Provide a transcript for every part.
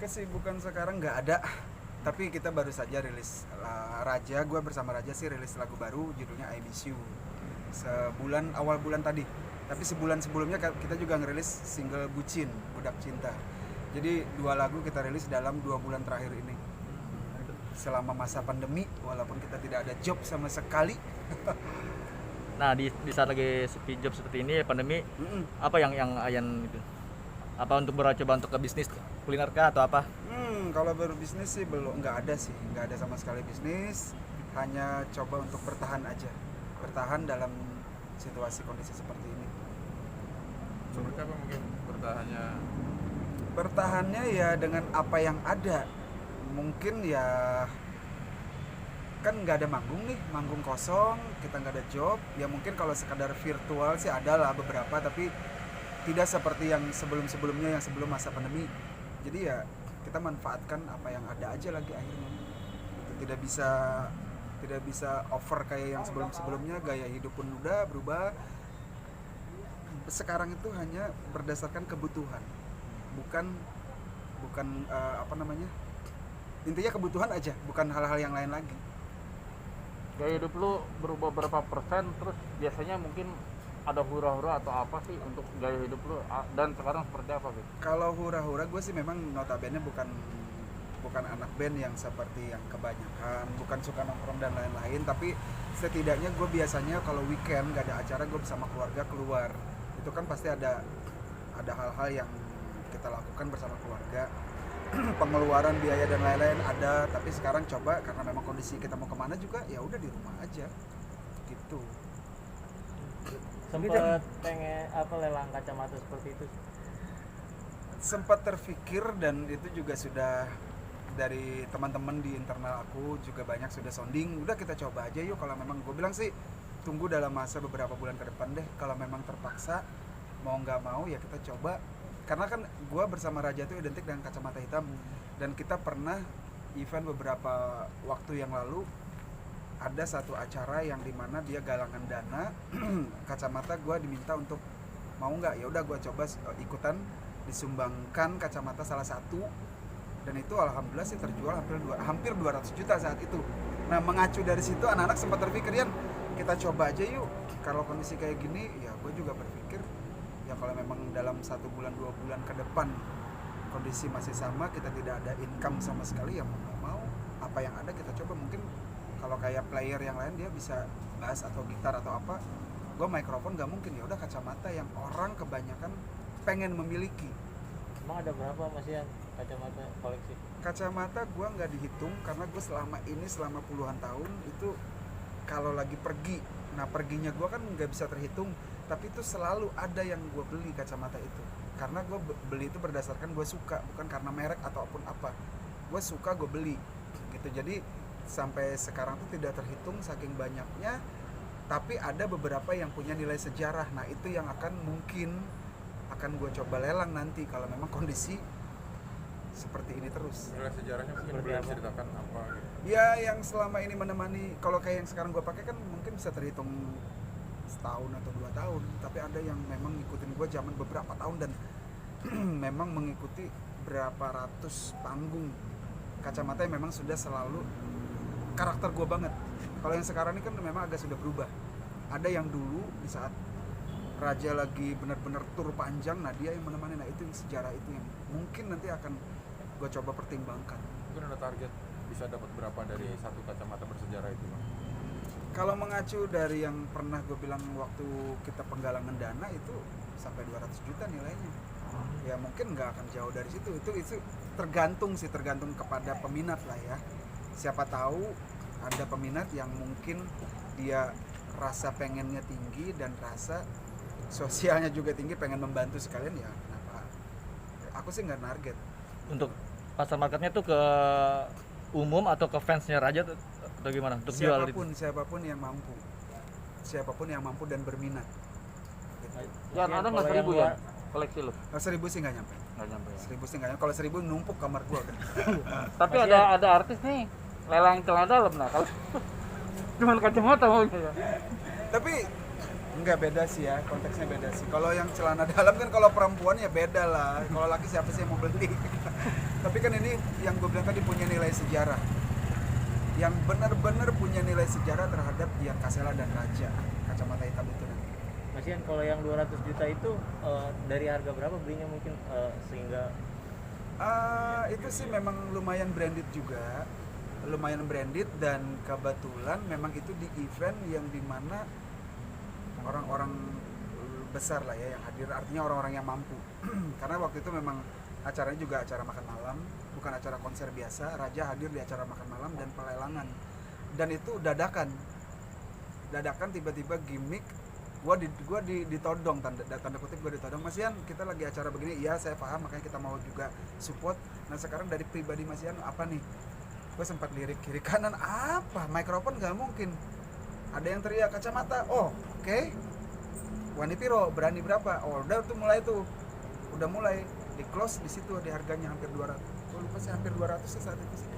Kesibukan sekarang nggak ada, tapi kita baru saja rilis Raja, gue bersama Raja sih rilis lagu baru judulnya I Miss You awal bulan tadi. Tapi sebulan sebelumnya kita juga ngerilis single Bucin, Budak Cinta. Jadi 2 lagu kita rilis dalam 2 bulan terakhir ini selama masa pandemi, walaupun kita tidak ada job sama sekali. Nah di saat lagi sepi job seperti ini pandemi, apa yang Ayan itu? Apa untuk coba untuk ke bisnis kuliner kah atau apa? Kalau baru bisnis sih nggak ada sama sekali bisnis, hanya coba untuk bertahan dalam situasi kondisi seperti ini. Seperti apa mungkin Bertahannya ya dengan apa yang ada, mungkin ya kan nggak ada manggung kosong, kita nggak ada job, ya mungkin kalau sekadar virtual sih ada lah beberapa, tapi tidak seperti yang sebelum-sebelumnya yang sebelum masa pandemi. Jadi ya kita manfaatkan apa yang ada aja lagi akhirnya. Tidak bisa over kayak yang sebelumnya, gaya hidup pun udah berubah. Sekarang itu hanya berdasarkan kebutuhan, bukan intinya kebutuhan aja, bukan hal-hal yang lain lagi. Gaya hidup lu berubah berapa persen, terus biasanya mungkin ada hura-hura atau apa sih untuk gaya hidup lu, dan sekarang seperti apa gitu? Kalau hura-hura gue sih memang notabene bukan anak band yang seperti yang kebanyakan, bukan suka nongkrong dan lain-lain, tapi setidaknya gue biasanya kalau weekend gak ada acara gue bersama keluarga keluar. Itu kan pasti ada hal-hal yang kita lakukan bersama keluarga. Pengeluaran biaya dan lain-lain ada, tapi sekarang coba karena memang kondisi kita mau kemana juga, ya udah di rumah aja gitu. Sempat pengen lelang kacamata seperti itu? Sempat terpikir, dan itu juga sudah dari teman-teman di internal aku juga banyak sudah sounding, udah kita coba aja yuk. Kalau memang gue bilang sih tunggu dalam masa beberapa bulan ke depan deh, kalau memang terpaksa mau nggak mau ya kita coba. Karena kan gue bersama Raja itu identik dengan kacamata hitam, dan kita pernah event beberapa waktu yang lalu ada satu acara yang dimana dia galangan dana kacamata, gue diminta untuk mau nggak, ya udah gue coba ikutan, disumbangkan kacamata salah satu, dan itu alhamdulillah sih terjual hampir 200 juta saat itu. Nah mengacu dari situ anak-anak sempat terpikir, Yan kita coba aja yuk, kalau kondisi kayak gini. Ya gue juga berpikir ya kalau memang dalam 1 bulan 2 bulan ke depan kondisi masih sama, kita tidak ada income sama sekali, ya mau apa yang ada kita coba. Mungkin kalau kayak player yang lain dia bisa bass atau gitar atau apa, gue mikrofon gak mungkin. Ya udah kacamata yang orang kebanyakan pengen memiliki. Emang ada berapa Mas Yan kacamata koleksi? Kacamata gue nggak dihitung karena gue selama puluhan tahun itu kalau lagi pergi, nah perginya gue kan nggak bisa terhitung, tapi itu selalu ada yang gue beli kacamata itu. Karena gue beli itu berdasarkan gue suka, bukan karena merek ataupun apa. Gue suka, gue beli gitu. Jadi sampai sekarang tuh tidak terhitung saking banyaknya, tapi ada beberapa yang punya nilai sejarah. Nah itu yang mungkin akan gue coba lelang nanti kalau memang kondisi seperti ini terus. Nilai sejarahnya mungkin boleh ceritakan apa gitu? Ya yang selama ini menemani, kalau kayak yang sekarang gue pakai kan mungkin bisa terhitung setahun atau 2 tahun, tapi ada yang memang ngikutin gue zaman beberapa tahun dan memang mengikuti berapa ratus panggung. Kacamata yang memang sudah selalu karakter gue banget. Kalau yang sekarang ini kan memang agak sudah berubah. Ada yang dulu di saat Raja lagi benar-benar tur panjang, nah dia yang menemani. Nah itu yang sejarah itu yang mungkin nanti akan gue coba pertimbangkan. Mungkin ada target bisa dapat berapa dari satu kacamata bersejarah itu, Bang? Kalau mengacu dari yang pernah gue bilang waktu kita penggalangan dana itu sampai 200 juta nilainya. Ya mungkin nggak akan jauh dari situ. Itu tergantung kepada peminat lah ya. Siapa tahu ada peminat yang mungkin dia rasa pengennya tinggi dan rasa sosialnya juga tinggi, pengen membantu sekalian, ya kenapa. Aku sih nggak target. Untuk pasar marketnya tuh ke umum atau ke fansnya Raja atau gimana? Untuk jual itu? Siapapun yang mampu dan berminat gitu. Ya ada nggak 1000 ya koleksi lu? 1000 sih nggak nyampe. Nggak nyampe ya. 1000 sih nggak nyampe. Kalau 1000 numpuk kamar gua udah. Tapi ada artis nih lelang celana dalam, nah kalau cuman kacamata maunya ya. Tapi enggak, beda sih ya, konteksnya beda sih. Kalau yang celana dalam kan kalau perempuan ya beda lah. Kalau laki siapa sih yang mau beli? Tapi Tapi kan ini yang gue bilang tadi punya nilai sejarah, yang benar-benar punya nilai sejarah terhadap Dian Kasela dan Raja kacamata hitam itu nanti. Mas Ian, kalau yang 200 juta itu dari harga berapa belinya mungkin sehingga Itu sih memang lumayan branded juga, lumayan branded, dan kebetulan memang itu di event yang dimana orang-orang besar lah ya yang hadir, artinya orang-orang yang mampu. Karena waktu itu memang acaranya juga acara makan malam, bukan acara konser biasa. Raja hadir di acara makan malam dan pelelangan, dan itu dadakan tiba-tiba gimmick. Gua ditodong, tanda kutip gue ditodong, Mas Ian kita lagi acara begini. Iya saya paham, makanya kita mau juga support. Nah sekarang dari pribadi Mas Ian apa nih? Gue sempat lirik kiri kanan, apa mikrofon nggak mungkin. Ada yang teriak kacamata, oh oke. Wani Piro berani berapa? Oh udah tuh mulai di close di situ, di harganya hampir 200. Gue lupa sih hampir 200 saat itu sih.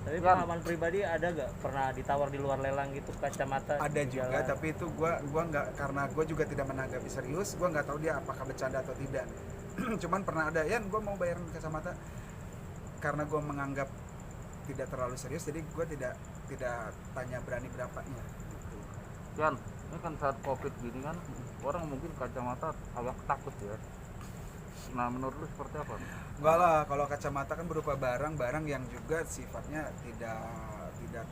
tapi pengalaman pribadi ada gak pernah ditawar di luar lelang gitu kacamata? Ada di juga, jalan? tapi itu gua nggak, karena gue juga tidak menanggapi serius. Gua nggak tahu dia apakah bercanda atau tidak. Cuman pernah ada, Yan gue mau bayarin kacamata, karena gue menganggap tidak terlalu serius, jadi gue tidak tanya berani berapanya gitu. Yan, ini kan saat covid gini kan orang mungkin kacamata agak takut ya. Nah menurut lu seperti apa? Enggak lah, kalau kacamata kan berupa barang yang juga sifatnya tidak tidak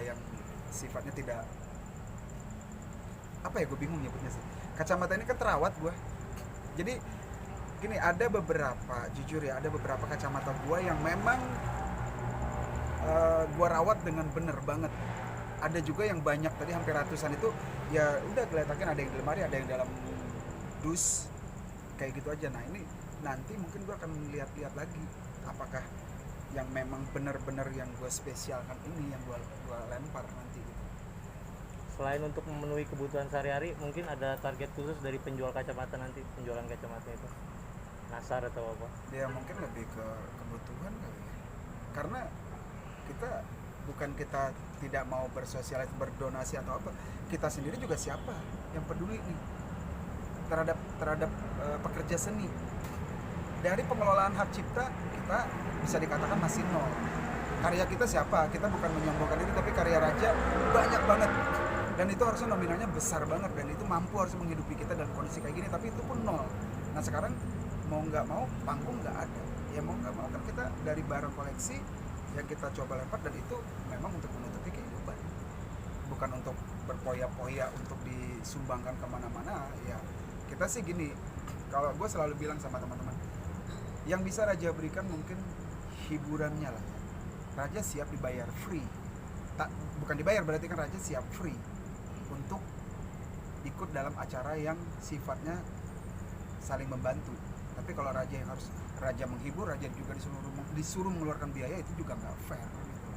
yang sifatnya tidak apa ya, gue bingung nyebutnya sih. Kacamata ini kan terawat gue. Jadi gini, ada beberapa kacamata gue yang memang gue rawat dengan bener banget. Ada juga yang banyak, tadi hampir ratusan itu ya udah kelihatan, ada yang di lemari, ada yang dalam dus kayak gitu aja. Nah ini nanti mungkin gue akan lihat lagi apakah yang memang benar-benar yang gue spesialkan ini yang gue lempar nanti gitu. Selain untuk memenuhi kebutuhan sehari-hari, mungkin ada target khusus dari penjual kacamata nanti, penjualan kacamata itu nasar atau apa? Ya mungkin lebih ke kebutuhan kali ya, karena kita tidak mau bersosialisasi, berdonasi atau apa. Kita sendiri juga siapa yang peduli nih terhadap pekerja seni. Dari pengelolaan hak cipta kita bisa dikatakan masih nol. Karya kita siapa? Kita bukan menyombongkan diri, tapi karya Raja banyak banget, dan itu harusnya nominalnya besar banget, dan itu mampu harus menghidupi kita dalam kondisi kayak gini, tapi itu pun nol. Nah sekarang mau nggak mau panggung nggak ada, ya mau nggak mau kan kita dari barang koleksi yang kita coba lempar, dan itu memang untuk menutupi kehidupan, bukan untuk berpoya-poya untuk disumbangkan kemana-mana. Ya kita sih gini, kalau gue selalu bilang sama teman-teman, yang bisa Raja berikan mungkin hiburannya lah. Raja siap dibayar free, bukan dibayar berarti kan Raja siap free untuk ikut dalam acara yang sifatnya saling membantu. Tapi kalau Raja yang harus Raja menghibur, Raja juga disuruh mengeluarkan biaya, itu juga nggak fair gitu.